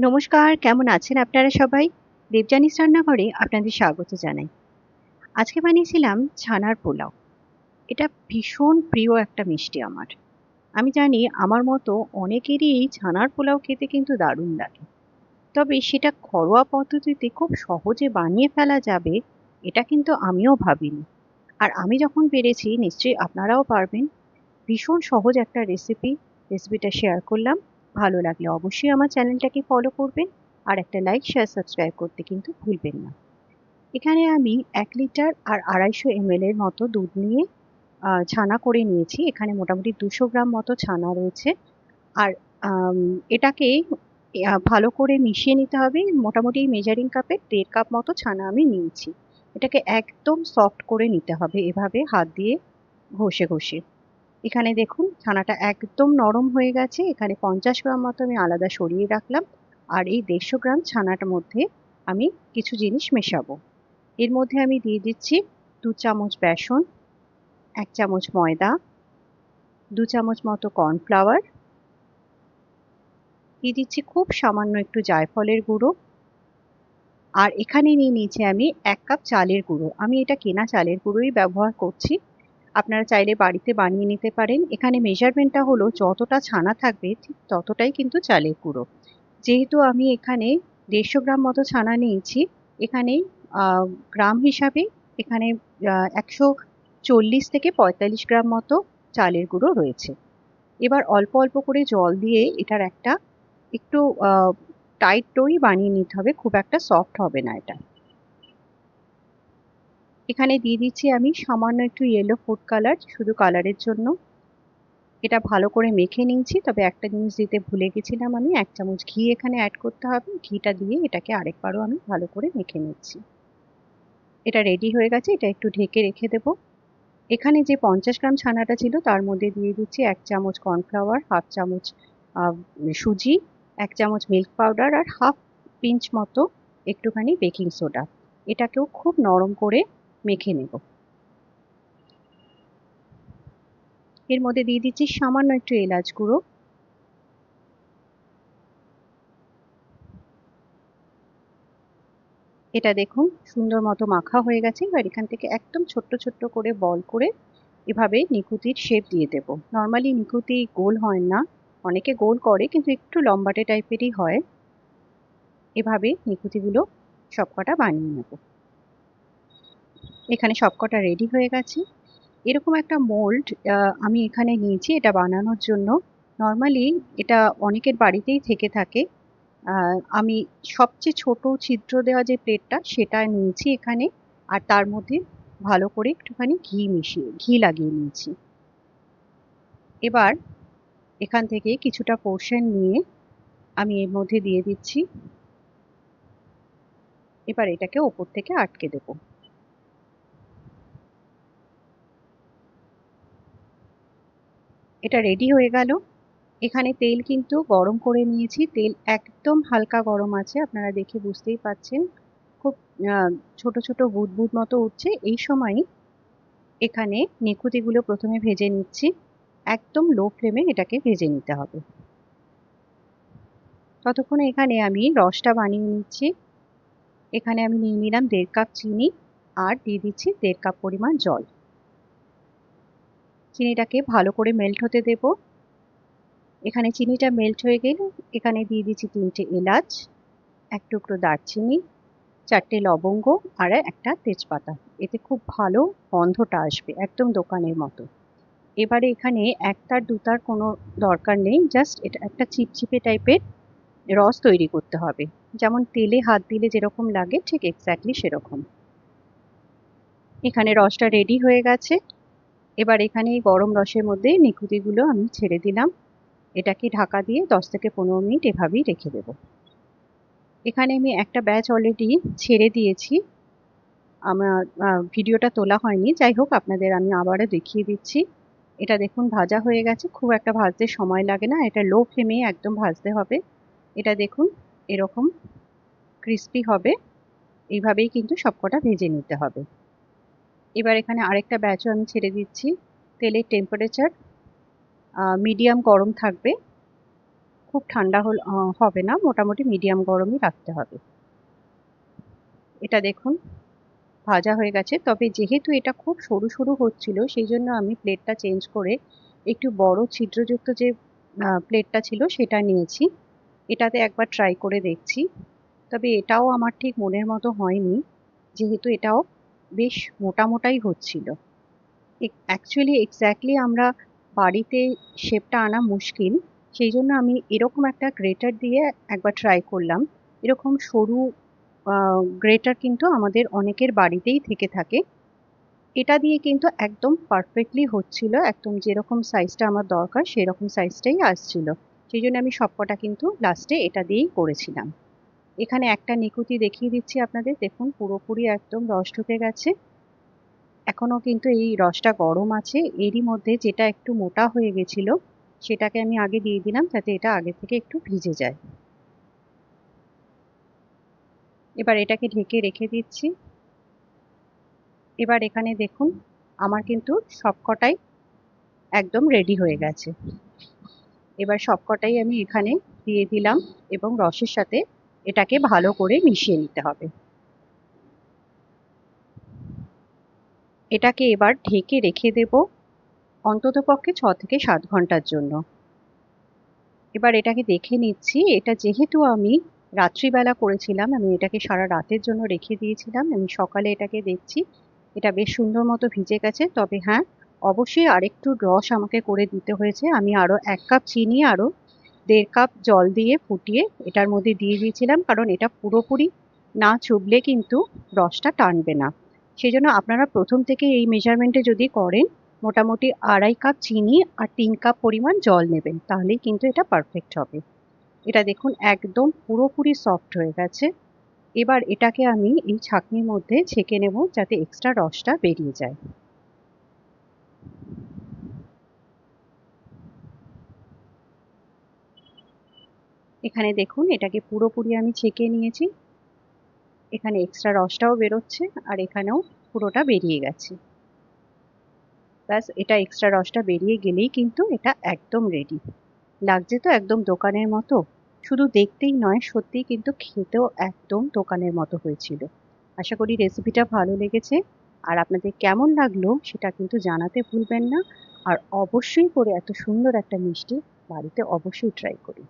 নমস্কার, কেমন আছেন আপনারা সবাই? দেবযানীস রান্নাঘরে আপনাদের স্বাগত জানাই। আজকে বানিয়েছিলাম ছানার পোলাও। এটা ভীষণ প্রিয় একটা মিষ্টি আমার। আমি জানি আমার মতো অনেকেরই এই ছানার পোলাও খেতে কিন্তু দারুণ লাগে। তবে সেটা ঘরোয়া পদ্ধতিতে খুব সহজে বানিয়ে ফেলা যাবে, এটা কিন্তু আমিও ভাবিনি। আর আমি যখন পেরেছি নিশ্চয়ই আপনারাও পারবেন। ভীষণ সহজ একটা রেসিপিটা শেয়ার করলাম। ভালো লাগলে অবশ্যই আমার চ্যানেলটাকে ফলো করবেন আর একটা লাইক শেয়ার সাবস্ক্রাইব করতে কিন্তু ভুলবেন না। এখানে আমি 1 লিটার আর 250 ml এর মতো দুধ নিয়ে ছানা করে নিয়েছি। এখানে মোটামুটি 200 গ্রাম মতো ছানা রয়েছে। আর আম এটাকে ভালো করে মিশিয়ে নিতে হবে। মোটামুটি মেজারিং কাপের 1.5 কাপ মতো ছানা আমি নিয়েছি। এটাকে একদম সফট করে নিতে হবে এভাবে হাত দিয়ে ঘষে ঘষে। এখানে দেখুন ছানাটা একদম নরম হয়ে গেছে। এখানে 50 গ্রাম মতো আমি আলাদা সরিয়ে রাখলাম। আর এই 150 গ্রাম ছানাটার মধ্যে আমি কিছু জিনিস মেশাবো। এর মধ্যে আমি দিয়ে দিচ্ছি 2 চামচ বেসন, 1 চামচ ময়দা, 2 চামচ মতো কর্নফ্লাওয়ার, দিয়ে দিচ্ছি খুব সামান্য একটু জায়ফলের গুঁড়ো। আর এখানে নিয়ে নিয়েছি আমি 1 কাপ চালের গুঁড়ো। আমি এটা কেনা চালের গুঁড়োই ব্যবহার করছি। আপনারা চাইলে বাড়িতে বানিয়ে নিতে পারেন। এখানে মেজারমেন্টটা হলো যতটা ছানা থাকবে ঠিক ততটাই কিন্তু চালের গুঁড়ো। যেহেতু আমি এখানে 150 গ্রাম মতো ছানা নিয়েছি, এখানে গ্রাম হিসাবে এখানে 140 থেকে 45 গ্রাম মতো চালের গুঁড়ো রয়েছে। এবার অল্প অল্প করে জল দিয়ে এটার একটা একটু টাইট ডোই বানিয়ে নিতে হবে, খুব একটা সফট হবে না এটা। এখানে দিয়ে দিচ্ছি আমি সামান্য একটু ইয়েলো ফুড কালার, শুধু কালারের জন্য। এটা ভালো করে মেখে নিয়েছি। তবে একটা জিনিস দিতে ভুলে গেছিলাম, আমি 1 চামচ ঘি এখানে অ্যাড করতে হবে। ঘিটা দিয়ে এটাকে আরেকবারও আমি ভালো করে মেখে নিচ্ছি। এটা রেডি হয়ে গেছে, এটা একটু ঢেকে রেখে দেব। এখানে যে 50 গ্রাম ছানাটা ছিল তার মধ্যে দিয়ে দিচ্ছি 1 চামচ কর্নফ্লাওয়ার, হাফ চামচ সুজি, 1 চামচ মিল্ক পাউডার আর হাফ পিঞ্চ মতো একটুখানি বেকিং সোডা। এটাকেও খুব নরম করে মেখে নেব। এর মধ্যে দিয়ে দিচ্ছি সামান্য একটু এলাচ গুঁড়ো। এটা দেখুন সুন্দর মতো মাখা হয়ে গেছে। এবার এখান থেকে একদম ছোট্ট ছোট্ট করে বল করে এভাবে নিকুতির শেপ দিয়ে দেব। নর্মালি নিকুতি গোল হয় না, অনেকে গোল করে কিন্তু একটু লম্বাটে টাইপেরই হয়। এভাবে নিকুতিগুলো সবকটা বানিয়ে নেব। এখানে সবকটা রেডি হয়ে গেছে। এরকম একটা মোল্ড আমি এখানে নিয়েছি এটা বানানোর জন্য। নর্মালি এটা অনেকের বাড়িতেই থেকে থাকে। আমি সবচেয়ে ছোট ছিদ্র দেওয়া যে প্লেটটা সেটা নিয়েছি এখানে। আর তার মধ্যে ভালো করে একটুখানি ঘি লাগিয়ে নিয়েছি। এবার এখান থেকে কিছুটা পোর্শন নিয়ে আমি এর মধ্যে দিয়ে দিচ্ছি। এবার এটাকে ওপর থেকে আটকে দেব। এটা রেডি হয়ে গেল। এখানে তেল কিন্তু গরম করে নিয়েছি। তেল একদম হালকা গরম আছে, আপনারা দেখে বুঝতেই পাচ্ছেন। খুব ছোট ছোট বুদবুদ মতো উঠছে। এই সময় এখানে নিকুতিগুলো প্রথমে ভেজে নিচ্ছি। একদম লো ফ্লেমে এটাকে ভেজে নিতে হবে। ততক্ষণে এখানে আমি রসটা বানিয়ে নিচ্ছি। এখানে আমি নিয়ে নিলাম 1.5 কাপ চিনি আর দিয়ে দিচ্ছি 1.5 কাপ পরিমাণ জল। চিনিটাকে ভালো করে মেল্ট হতে দেব। এখানে চিনিটা মেল্ট হয়ে গেলে এখানে দিয়ে দিচ্ছি 3টে এলাচ, 1 টুকরো দারচিনি, 4টে লবঙ্গ আর একটা তেজপাতা। এতে খুব ভালো গন্ধটা আসবে, একদম দোকানের মতো। এবারে এখানে একতার দুতার কোনো দরকার নেই, জাস্ট এটা একটা চিপচিপে টাইপের রস তৈরি করতে হবে। যেমন তেলে হাত দিলে যেরকম লাগে ঠিক এক্স্যাক্টলি সেরকম। এখানে রসটা রেডি হয়ে গেছে। এবার এখানে এই গরম রসের মধ্যে নিকুতিগুলো আমি ছেড়ে দিলাম। এটাকে ঢাকা দিয়ে 10 থেকে 15 মিনিট এভাবেই রেখে দেব। এখানে আমি একটা ব্যাচ অলরেডি ছেড়ে দিয়েছি। আমার ভিডিওটা তোলা হয়নি, যাই হোক আপনাদের আমি আবারও দেখিয়ে দিচ্ছি। এটা দেখুন ভাজা হয়ে গেছে, খুব একটা ভাজতে সময় লাগে না, এটা লো ফ্লেমে একদম ভাজতে হবে। এটা দেখুন এরকম ক্রিস্পি হবে। এইভাবেই কিন্তু সবকটা ভেজে নিতে হবে। এবার এখানে আরেকটা ব্যাচও আমি ছেড়ে দিচ্ছি। তেলের টেম্পারেচার মিডিয়াম গরম থাকবে। খুব ঠান্ডা হবে না, মোটামুটি মিডিয়াম গরমই রাখতে হবে। এটা দেখুন ভাজা হয়ে গেছে, তবে যেহেতু এটা খুব সরু সরু হচ্ছিল সেই জন্য আমি প্লেটটা চেঞ্জ করে একটু বড় ছিদ্রযুক্ত যে প্লেটটা ছিল সেটা নিয়েছি। এটাতে একবার ট্রাই করে দেখছি, তবে এটাও আমার ঠিক মনের মতো হয়নি, যেহেতু এটাও বেশ মোটা মোটাই হচ্ছিল। অ্যাকচুয়ালি এক্স্যাক্টলি আমরা বাড়িতে শেপটা আনা মুশকিল, সেই জন্য আমি এরকম একটা গ্রেটার দিয়ে একবার ট্রাই করলাম। এরকম সরু গ্রেটার কিন্তু আমাদের অনেকের বাড়িতেই থেকে থাকে। এটা দিয়ে কিন্তু একদম পারফেক্টলি হচ্ছিল, একদম যেরকম সাইজটা আমার দরকার সেরকম সাইজটাই আসছিল। সেই জন্য আমি সবকটা কিন্তু লাস্টে এটা দিয়েই করেছিলাম। এখানে একটা নিকুতি দেখিয়ে দিচ্ছি আপনাদের, দেখুন পুরোপুরি একদম রস ঢুকে গেছে। এখনো কিন্তু এই রসটা গরম আছে। এরই মধ্যে যেটা একটু মোটা হয়ে গেছিল সেটাকে আমি আগে দিয়ে দিলাম, যাতে এটা আগে থেকে একটু ভিজে যায়। এবার এটাকে ঢেকে রেখে দিচ্ছি। এবার এখানে দেখুন আমার কিন্তু সবকটাই একদম রেডি হয়ে গেছে। এবার সবকটাই আমি এখানে দিয়ে দিলাম এবং রসের সাথে এটাকে ভালো করে মিশিয়ে নিতে হবে। এটাকে এবার ঢেকে রেখে দেব অন্ততপক্ষে 6 থেকে 7 ঘন্টার জন্য। এবার এটাকে দেখে নিচ্ছি, এটা যেহেতু আমি রাত্রিবেলা করেছিলাম, আমি এটাকে সারা রাতের জন্য রেখে দিয়েছিলাম, আমি সকালে এটাকে দেখছি এটা বেশ সুন্দর মতো ভিজে গেছে। তবে হ্যাঁ, অবশ্যই আরেকটু রস আমাকে করে দিতে হয়েছে। আমি আরো 1 কাপ চিনি আরো 1.5 কাপ জল দিয়ে ফুটিয়ে এটার মধ্যে দিয়ে দিয়েছিলাম, কারণ এটা পুরোপুরি না চুবলে কিন্তু রসটা টানবে না। সেই জন্য আপনারা প্রথম থেকে এই মেজারমেন্টে যদি করেন, মোটামুটি 2.5 কাপ চিনি আর 3 কাপ পরিমাণ জল নেবেন, তাহলেই কিন্তু এটা পারফেক্ট হবে। এটা দেখুন একদম পুরোপুরি সফট হয়ে গেছে। এবার এটাকে আমি এই ছাঁকনির মধ্যে ছেঁকে নেব, যাতে এক্সট্রা রসটা বেরিয়ে যায়। এখানে দেখুন এটাকে পুরোপুরি আমি ছেঁকে নিয়েছি। এখানে এক্সট্রা রসটাও বেরোচ্ছে আর এখানেও পুরোটা বেরিয়ে গেছে। ব্যাস, এটা এক্সট্রা রসটা বেরিয়ে গেলেই কিন্তু এটা একদম রেডি। লাগছে তো একদম দোকানের মতো। শুধু দেখতেই নয়, সত্যিই কিন্তু খেতেও একদম দোকানের মতো হয়েছিল। আশা করি রেসিপিটা ভালো লেগেছে, আর আপনাদের কেমন লাগলো সেটা কিন্তু জানাতে ভুলবেন না। আর অবশ্যই করে এত সুন্দর একটা মিষ্টি বাড়িতে অবশ্যই ট্রাই করুন।